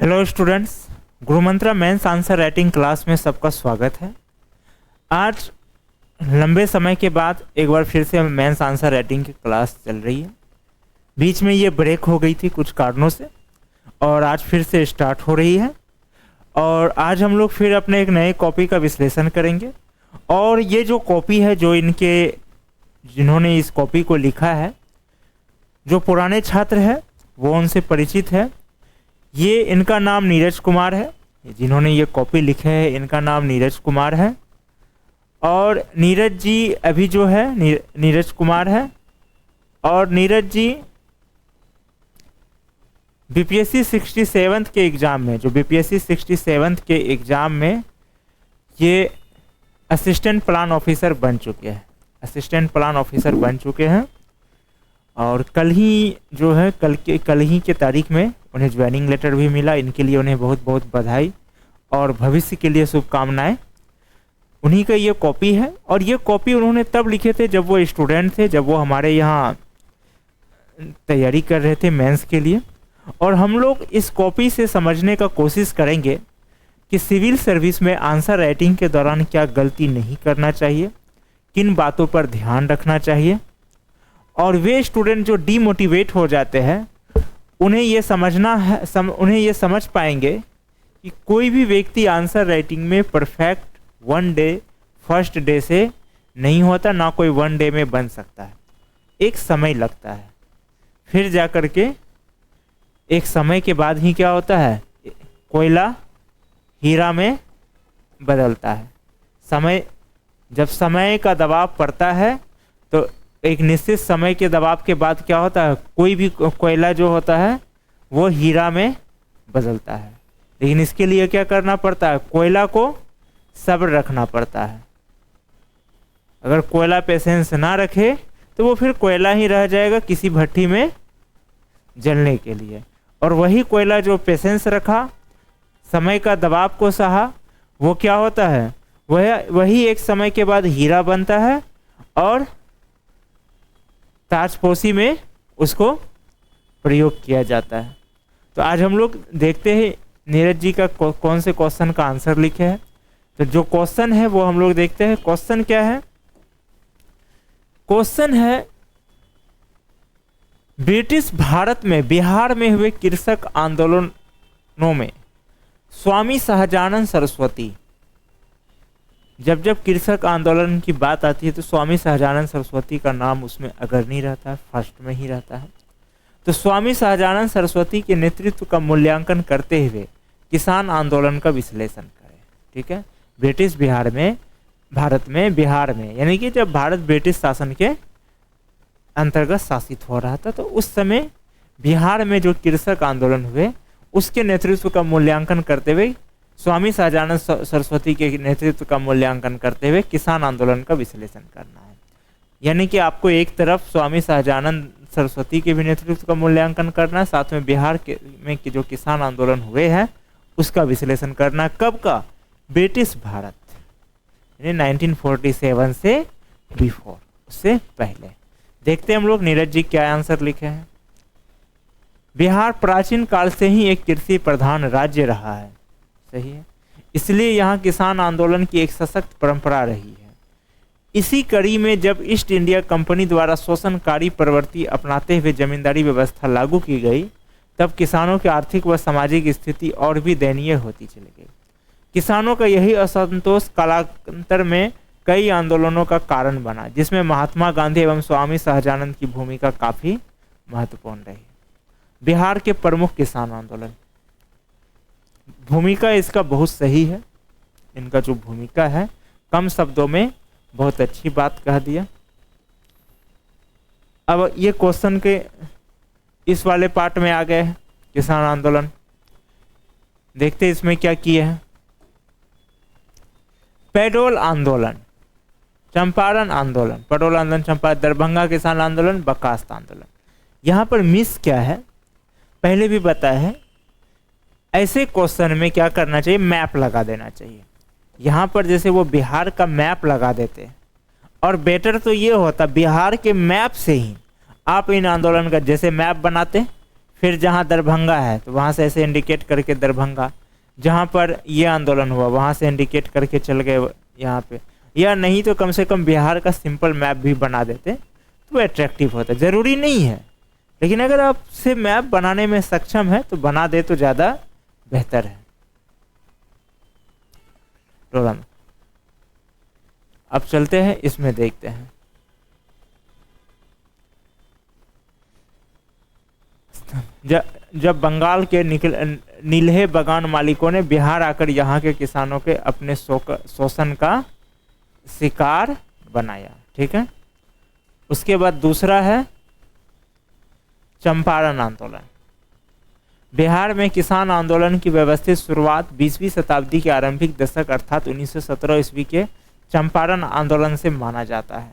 Hello students, Gurumantra mains answer writing class में सबका स्वागत है। आज लंबे समय के बाद एक बार फिर से मेंस आंसर राइटिंग की क्लास चल रही है। बीच में ये ब्रेक हो गई थी कुछ कारणों से और आज फिर से स्टार्ट हो रही है। और आज हम लोग फिर अपने एक नए कॉपी का विश्लेषण करेंगे। और ये जो कॉपी है, जो जिन्होंने इस कॉपी को लिखा है, जो पुराने छात्र हैं वो उनसे परिचित है। ये इनका नाम नीरज कुमार है। जिन्होंने ये कॉपी लिखे है इनका नाम नीरज कुमार है। और नीरज जी अभी जो है नीरज कुमार है। और नीरज जी बीपीएससी 67 के एग्ज़ाम में, जो बीपीएससी 67 के एग्ज़ाम में ये असिस्टेंट प्लान ऑफिसर बन चुके हैं। असिस्टेंट प्लान ऑफिसर बन चुके हैं। और कल ही जो है कल ही के तारीख में उन्हें ज्वाइनिंग लेटर भी मिला। इनके लिए उन्हें बहुत बहुत बधाई और भविष्य के लिए शुभकामनाएं। उन्हीं का ये कॉपी है। और ये कॉपी उन्होंने तब लिखे थे जब वो स्टूडेंट थे, जब वो हमारे यहाँ तैयारी कर रहे थे मेंस के लिए। और हम लोग इस कॉपी से समझने का कोशिश करेंगे कि सिविल सर्विस में आंसर राइटिंग के दौरान क्या गलती नहीं करना चाहिए, किन बातों पर ध्यान रखना चाहिए। और वे स्टूडेंट जो डीमोटिवेट हो जाते हैं उन्हें ये समझना है, उन्हें ये समझ पाएंगे कि कोई भी व्यक्ति आंसर राइटिंग में perfect one day first day से नहीं होता, ना कोई वन डे में बन सकता है। एक समय लगता है, फिर जा कर के एक समय के बाद ही क्या होता है, कोयला हीरा में बदलता है। जब समय का दबाव पड़ता है तो एक निश्चित समय के दबाव के बाद क्या होता है, कोई भी कोयला जो होता है वो हीरा में बदलता है। लेकिन इसके लिए क्या करना पड़ता है, कोयला को सब्र रखना पड़ता है। अगर कोयला पेशेंस ना रखे तो वो फिर कोयला ही रह जाएगा किसी भट्टी में जलने के लिए। और वही कोयला जो पेशेंस रखा, समय का दबाव को सहा, वो क्या होता है, वही एक समय के बाद हीरा बनता है और ताजपोशी में उसको प्रयोग किया जाता है। तो आज हम लोग देखते हैं नीरज जी का कौन से क्वेश्चन का आंसर लिखे हैं। तो जो क्वेश्चन है वो हम लोग देखते हैं। क्वेश्चन क्या है, क्वेश्चन है ब्रिटिश भारत में बिहार में हुए कृषक आंदोलनों में स्वामी सहजानंद सरस्वती, जब कृषक आंदोलन की बात आती है तो स्वामी सहजानंद सरस्वती का नाम उसमें अग्रणी रहता है, फर्स्ट में ही रहता है। तो स्वामी सहजानंद सरस्वती के नेतृत्व का मूल्यांकन करते हुए किसान आंदोलन का विश्लेषण करें। ठीक है, ब्रिटिश भारत में बिहार में, यानी कि जब भारत ब्रिटिश शासन के अंतर्गत शासित हो रहा था तो उस समय बिहार में जो कृषक आंदोलन हुए उसके नेतृत्व का मूल्यांकन करते हुए, स्वामी सहजानंद सरस्वती के नेतृत्व का मूल्यांकन करते हुए किसान आंदोलन का विश्लेषण करना है। यानी कि आपको एक तरफ स्वामी सहजानंद सरस्वती के भी नेतृत्व का मूल्यांकन करना है, साथ में बिहार में जो किसान आंदोलन हुए हैं उसका विश्लेषण करना। कब का, ब्रिटिश भारत यानी 1947 से बिफोर, उससे पहले। देखते हैं हम लोग नीरज जी क्या आंसर लिखे हैं। बिहार प्राचीन काल से ही एक कृषि प्रधान राज्य रहा है। सही है, इसलिए यहाँ किसान आंदोलन की एक सशक्त परंपरा रही है। इसी कड़ी में जब ईस्ट इंडिया कंपनी द्वारा शोषणकारी प्रवृत्ति अपनाते हुए जमींदारी व्यवस्था लागू की गई, तब किसानों की आर्थिक व सामाजिक स्थिति और भी दयनीय होती चली गई। किसानों का यही असंतोष कालांतर में कई आंदोलनों का कारण बना, जिसमें महात्मा गांधी एवं स्वामी सहजानंद की भूमिका काफी महत्वपूर्ण रही। बिहार के प्रमुख किसान आंदोलन, भूमिका इसका बहुत सही है। इनका जो भूमिका है, कम शब्दों में बहुत अच्छी बात कह दिया। अब ये क्वेश्चन के इस वाले पार्ट में आ गए हैं, किसान आंदोलन। देखते इसमें क्या किए हैं। पेडोल आंदोलन, चंपारण आंदोलन, पेडोल आंदोलन, चंपारण, दरभंगा किसान आंदोलन, बकास्त आंदोलन। यहाँ पर मिस क्या है, पहले भी बताया है, ऐसे क्वेश्चन में क्या करना चाहिए, मैप लगा देना चाहिए। यहाँ पर जैसे वो बिहार का मैप लगा देते, और बेटर तो ये होता बिहार के मैप से ही आप इन आंदोलन का जैसे मैप बनाते फिर जहाँ दरभंगा है तो वहाँ से ऐसे इंडिकेट करके दरभंगा, जहाँ पर ये आंदोलन हुआ वहाँ से इंडिकेट करके चल गए यहाँ पे, या नहीं तो कम से कम बिहार का सिंपल मैप भी बना देते तो अट्रैक्टिव होता। ज़रूरी नहीं है, लेकिन अगर आप से मैप बनाने में सक्षम है तो बना दे तो ज़्यादा बेहतर है। अब चलते हैं इसमें देखते हैं। जब बंगाल के नील्हे बगान मालिकों ने बिहार आकर यहाँ के किसानों के अपने शोषण का शिकार बनाया, ठीक है। उसके बाद दूसरा है चंपारण आंदोलन। बिहार में किसान आंदोलन की व्यवस्थित शुरुआत 20वीं शताब्दी के आरंभिक दशक अर्थात 1917 ईस्वी के चंपारण आंदोलन से माना जाता है।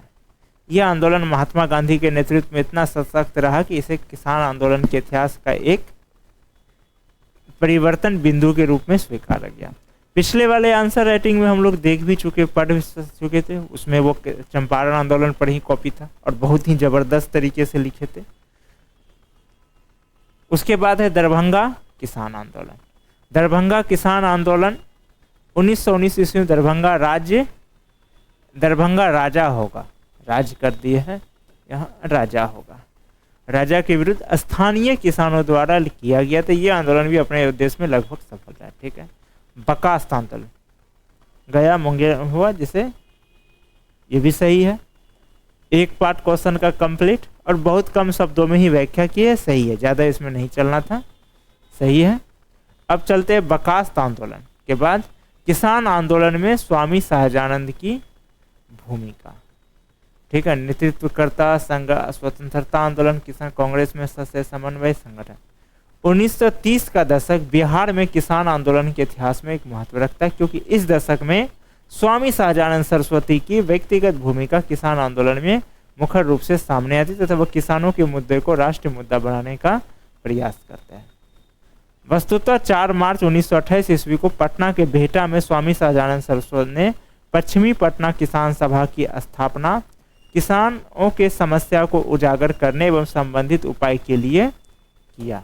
यह आंदोलन महात्मा गांधी के नेतृत्व में इतना सशक्त रहा कि इसे किसान आंदोलन के इतिहास का एक परिवर्तन बिंदु के रूप में स्वीकारा गया। पिछले वाले आंसर राइटिंग में हम लोग देख भी चुके, पढ़ भी चुके थे, उसमें वो चंपारण आंदोलन पर ही कॉपी था और बहुत ही जबरदस्त तरीके से लिखे थे। उसके बाद है दरभंगा किसान आंदोलन। दरभंगा किसान आंदोलन 1919 ईस्वी में दरभंगा राजा होगा, राज कर दिए हैं, यहाँ राजा होगा, राजा के विरुद्ध स्थानीय किसानों द्वारा किया गया था। यह आंदोलन भी अपने उद्देश्य में लगभग सफल रहा, ठीक है। बकास्त आंदोलन गया मुंगेर हुआ, जिसे ये भी सही है। एक पार्ट क्वेश्चन का कंप्लीट और बहुत कम शब्दों में ही व्याख्या की है, सही है, ज़्यादा इसमें नहीं चलना था, सही है। अब चलते हैं बकास्त आंदोलन के बाद किसान आंदोलन में स्वामी सहजानंद की भूमिका, ठीक है। नेतृत्वकर्ता संघ स्वतंत्रता आंदोलन किसान कांग्रेस में सदस्य समन्वय संगठन। 1930 का दशक बिहार में किसान आंदोलन के इतिहास में एक महत्व रखता है, क्योंकि इस दशक में स्वामी सहजानंद सरस्वती की व्यक्तिगत भूमिका किसान आंदोलन में मुख्य रूप से सामने आती तथा वह किसानों के मुद्दे को राष्ट्रीय मुद्दा बनाने का प्रयास करते हैं। वस्तुतः 4 मार्च 1928 ईस्वी को पटना के भेटा में स्वामी सहजानंद सरस्वती ने पश्चिमी पटना किसान सभा की स्थापना किसानों के समस्या को उजागर करने एवं संबंधित उपाय के लिए किया।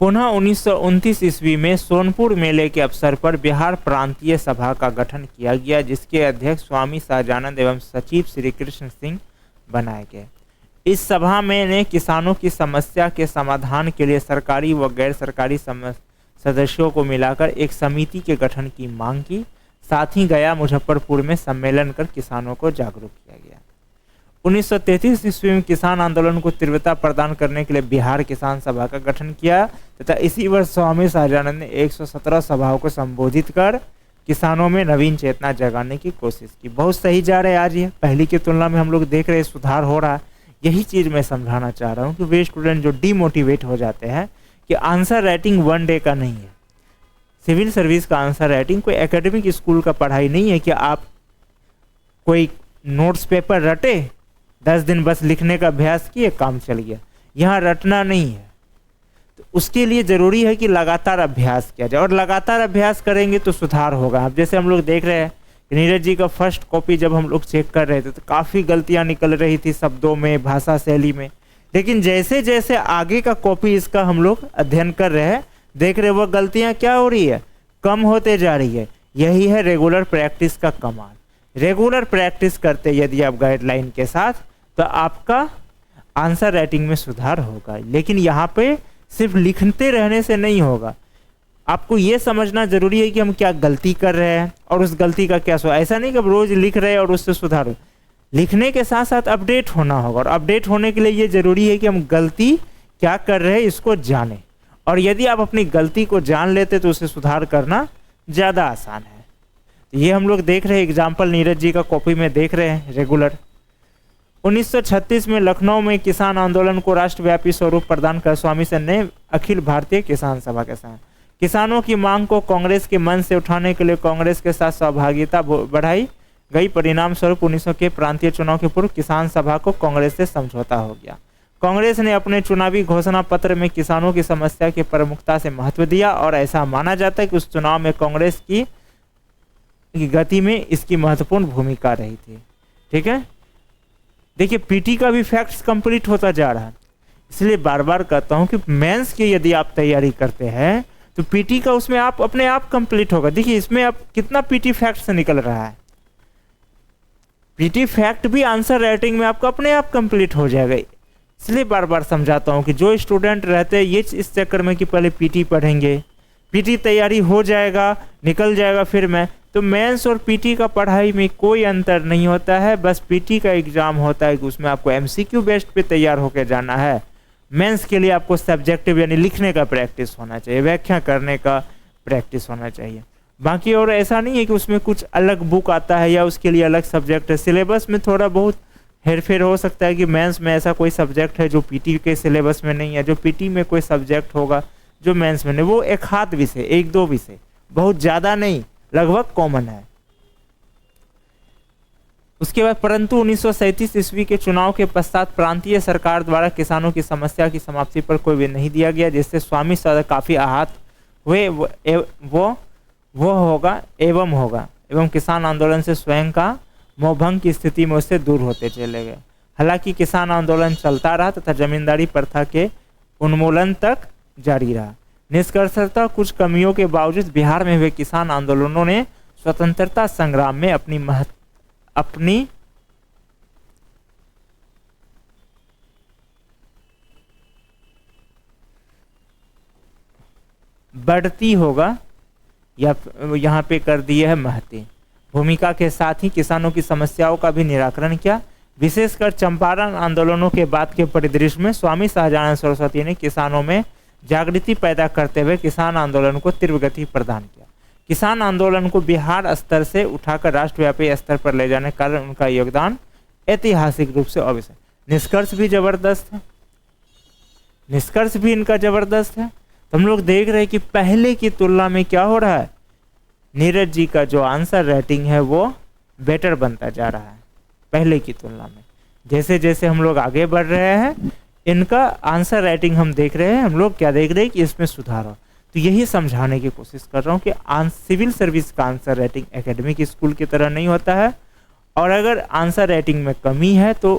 पुनः 1929 ईस्वी में सोनपुर मेले के अवसर पर बिहार प्रांतीय सभा का गठन किया गया, जिसके अध्यक्ष स्वामी सहजानंद एवं सचिव श्री कृष्ण सिंह बनाए गए। इस सभा में ने किसानों की समस्या के समाधान के लिए सरकारी व गैर सरकारी सदस्यों को मिलाकर एक समिति के गठन की मांग की। साथ ही गया मुजफ्फरपुर में सम्मेलन कर किसानों को जागरूक किया गया। 1933 ईस्वी में किसान आंदोलन को तीव्रता प्रदान करने के लिए बिहार किसान सभा का गठन किया तथा इसी वर्ष स्वामी सहजानंद ने 117 सभाओं को संबोधित कर किसानों में नवीन चेतना जगाने की कोशिश की। बहुत सही जा रहे हैं आज, ये पहले की तुलना में हम लोग देख रहे हैं सुधार हो रहा है। यही चीज़ मैं समझाना चाह रहा हूँ कि वे स्टूडेंट जो डीमोटिवेट हो जाते हैं कि आंसर राइटिंग 1 डे का नहीं है। सिविल सर्विस का आंसर राइटिंग कोई एकेडमिक स्कूल का पढ़ाई नहीं है कि आप कोई नोट्स पेपर रटे 10 दिन बस लिखने का अभ्यास किए काम चल गया। यहाँ रटना नहीं है, तो उसके लिए ज़रूरी है कि लगातार अभ्यास किया जाए और लगातार अभ्यास करेंगे तो सुधार होगा। अब जैसे हम लोग देख रहे हैं नीरज जी का फर्स्ट कॉपी जब हम लोग चेक कर रहे थे तो काफ़ी गलतियाँ निकल रही थी शब्दों में, भाषा शैली में, लेकिन जैसे जैसे आगे का कॉपी इसका हम लोग अध्ययन कर रहे हैं देख रहे वो गलतियाँ क्या हो रही है, कम होते जा रही है। यही है रेगुलर प्रैक्टिस का कमाल। रेगुलर प्रैक्टिस करते यदि आप गाइडलाइन के साथ तो आपका आंसर राइटिंग में सुधार होगा। लेकिन यहाँ पे सिर्फ लिखते रहने से नहीं होगा, आपको ये समझना जरूरी है कि हम क्या गलती कर रहे हैं और उस गलती का क्या सुधार। ऐसा नहीं कि अब रोज लिख रहे हैं और उससे सुधार हो, लिखने के साथ साथ अपडेट होना होगा और अपडेट होने के लिए ये जरूरी है कि हम गलती क्या कर रहे हैं इसको जानें। और यदि आप अपनी गलती को जान लेते तो उसे सुधार करना ज़्यादा आसान है। ये हम लोग देख रहे हैं एग्जाम्पल नीरज जी का कॉपी में देख रहे हैं रेगुलर। 1936 में लखनऊ में किसान आंदोलन को राष्ट्रव्यापी स्वरूप प्रदान कर स्वामी सेन ने अखिल भारतीय किसान सभा के साथ किसानों की मांग को कांग्रेस के मन से उठाने के लिए कांग्रेस के साथ सहभागिता बढ़ाई गई। परिणाम स्वरूप 1900 के प्रांतीय चुनाव के पूर्व किसान सभा को कांग्रेस से समझौता हो गया। कांग्रेस ने अपने चुनावी घोषणा पत्र में किसानों की समस्या की प्रमुखता से महत्व दिया और ऐसा माना जाता है कि उस चुनाव में कांग्रेस की गति में इसकी महत्वपूर्ण भूमिका रही थी। ठीक है। देखिए पीटी का भी फैक्ट्स कंप्लीट होता जा रहा है, इसलिए बार बार कहता हूं कि मेंस की यदि आप तैयारी करते हैं तो पीटी का उसमें आप अपने आप कंप्लीट होगा। देखिए इसमें आप कितना पीटी फैक्ट से निकल रहा है, पीटी फैक्ट भी आंसर राइटिंग में आपका अपने आप कंप्लीट हो जाएगा। इसलिए बार बार समझाता हूं कि जो स्टूडेंट रहते हैं ये इस चक्कर में कि पहले पीटी पढ़ेंगे, पीटी तैयारी हो जाएगा निकल जाएगा फिर मैं, तो मेंस और पीटी का पढ़ाई में कोई अंतर नहीं होता है। बस पीटी का एग्जाम होता है कि उसमें आपको एमसीक्यू बेस्ड पे तैयार होकर जाना है। मेंस के लिए आपको सब्जेक्टिव यानी लिखने का प्रैक्टिस होना चाहिए, व्याख्या करने का प्रैक्टिस होना चाहिए। बाकी और ऐसा नहीं है कि उसमें कुछ अलग बुक आता है या उसके लिए अलग सब्जेक्ट है। सिलेबस में थोड़ा बहुत हेरफेर हो सकता है कि मेंस में ऐसा कोई सब्जेक्ट है जो पीटी के सिलेबस में नहीं है, जो पीटी में कोई सब्जेक्ट होगा जो मेंस में नहीं, वो एक हाथ विषय एक दो विषय, बहुत ज़्यादा नहीं, लगभग कॉमन है। उसके बाद परंतु 1937 ईस्वी के चुनाव के पश्चात प्रांतीय सरकार द्वारा किसानों की समस्या की समाप्ति पर कोई नहीं दिया गया, जिससे स्वामी काफी आहत हुए। वो होगा एवं किसान आंदोलन से स्वयं का मोहभंग की स्थिति में उससे दूर होते चले गए। हालांकि किसान आंदोलन चलता रहा तथा जमींदारी प्रथा के उन्मूलन तक जारी रहा। निष्कर्षतः कुछ कमियों के बावजूद बिहार में हुए किसान आंदोलनों ने स्वतंत्रता संग्राम में अपनी बढ़ती होगा या यहाँ पे कर दिया है महती भूमिका के साथ ही किसानों की समस्याओं का भी निराकरण किया। विशेषकर चंपारण आंदोलनों के बाद के परिदृश्य में स्वामी सहजानंद सरस्वती ने किसानों में जागृति पैदा करते हुए किसान आंदोलन को तीव्र गति प्रदान किया। किसान आंदोलन को बिहार स्तर से उठाकर राष्ट्रव्यापी स्तर पर ले जाने के कारण उनका योगदान ऐतिहासिक रूप से अवश्य। निष्कर्ष भी जबरदस्त है, निष्कर्ष भी इनका जबरदस्त है। तो हम लोग देख रहे हैं कि पहले की तुलना में क्या हो रहा है, नीरज जी का जो आंसर राइटिंग है वो बेटर बनता जा रहा है पहले की तुलना में। जैसे जैसे हम लोग आगे बढ़ रहे हैं इनका आंसर राइटिंग हम देख रहे हैं, हम लोग क्या देख रहे हैं कि इसमें सुधार हो। तो यही समझाने की कोशिश कर रहा हूँ कि सिविल सर्विस का आंसर राइटिंग एकेडमिक स्कूल की तरह नहीं होता है, और अगर आंसर राइटिंग में कमी है तो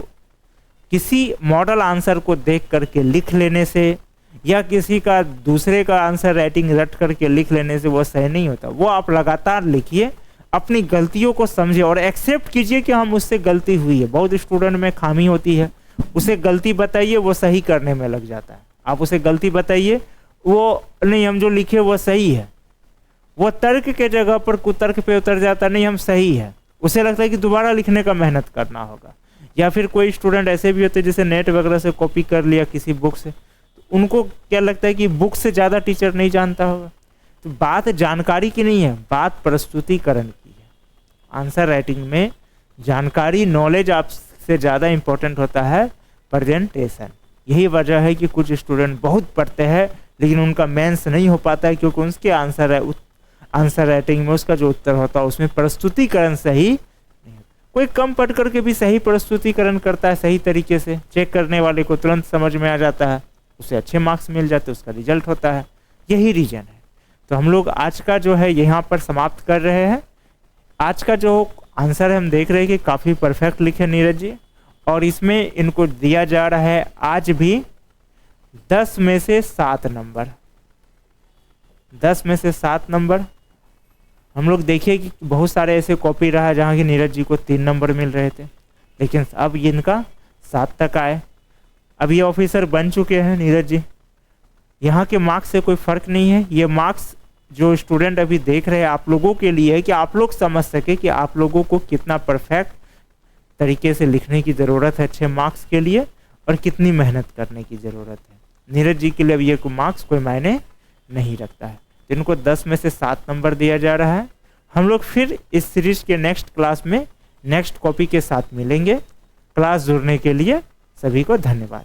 किसी मॉडल आंसर को देख करके लिख लेने से या किसी का दूसरे का आंसर राइटिंग रट करके लिख लेने से वो सही नहीं होता। वो आप लगातार लिखिए, अपनी गलतियों को समझिए और एक्सेप्ट कीजिए कि हम मुझसे गलती हुई है। बहुत स्टूडेंट में खामी होती है, उसे गलती बताइए वो सही करने में लग जाता है। आप उसे गलती बताइए वो नहीं हम जो लिखे वो सही है, वो तर्क के जगह पर कुतर्क पे उतर जाता नहीं हम सही है, उसे लगता है कि दोबारा लिखने का मेहनत करना होगा। या फिर कोई स्टूडेंट ऐसे भी होते हैं जैसे नेट वगैरह से कॉपी कर लिया किसी बुक से, उनको क्या लगता है कि बुक से ज़्यादा टीचर नहीं जानता होगा। तो बात जानकारी की नहीं है, बात प्रस्तुतिकरण की है। आंसर राइटिंग में जानकारी नॉलेज आपसे ज़्यादा इम्पोर्टेंट होता है प्रेजेंटेशन। यही वजह है कि कुछ स्टूडेंट बहुत पढ़ते हैं लेकिन उनका मेंस नहीं हो पाता है, क्योंकि उसके आंसर राइटिंग में उसका जो उत्तर होता है उसमें प्रस्तुतिकरण सही नहीं। कोई कम पढ़ करके भी सही प्रस्तुतिकरण करता है सही तरीके से, चेक करने वाले को तुरंत समझ में आ जाता है, उसे अच्छे मार्क्स मिल जाते हैं, उसका रिजल्ट होता है। यही रीजन है। तो हम लोग आज का जो है यहाँ पर समाप्त कर रहे हैं। आज का जो आंसर है हम देख रहे हैं कि काफ़ी परफेक्ट लिखे नीरज जी, और इसमें इनको दिया जा रहा है आज भी 10 में से 7 नंबर। 10 में से 7 नंबर। हम लोग देखिए कि बहुत सारे ऐसे कॉपी रहा जहाँ की नीरज जी को 3 नंबर मिल रहे थे, लेकिन अब इनका 7 तक आए। अब ये ऑफिसर बन चुके हैं नीरज जी। यहाँ के मार्क्स से कोई फर्क नहीं है। ये मार्क्स जो स्टूडेंट अभी देख रहे हैं आप लोगों के लिए है कि आप लोग समझ सके कि आप लोगों को कितना परफेक्ट तरीके से लिखने की ज़रूरत है अच्छे मार्क्स के लिए, और कितनी मेहनत करने की ज़रूरत है। नीरज जी के लिए अब ये मार्क्स कोई मायने नहीं रखता है। तो इनको 10 में से 7 नंबर दिया जा रहा है। हम लोग फिर इस सीरीज के नेक्स्ट क्लास में नेक्स्ट कॉपी के साथ मिलेंगे। क्लास जुड़ने के लिए सभी को धन्यवाद।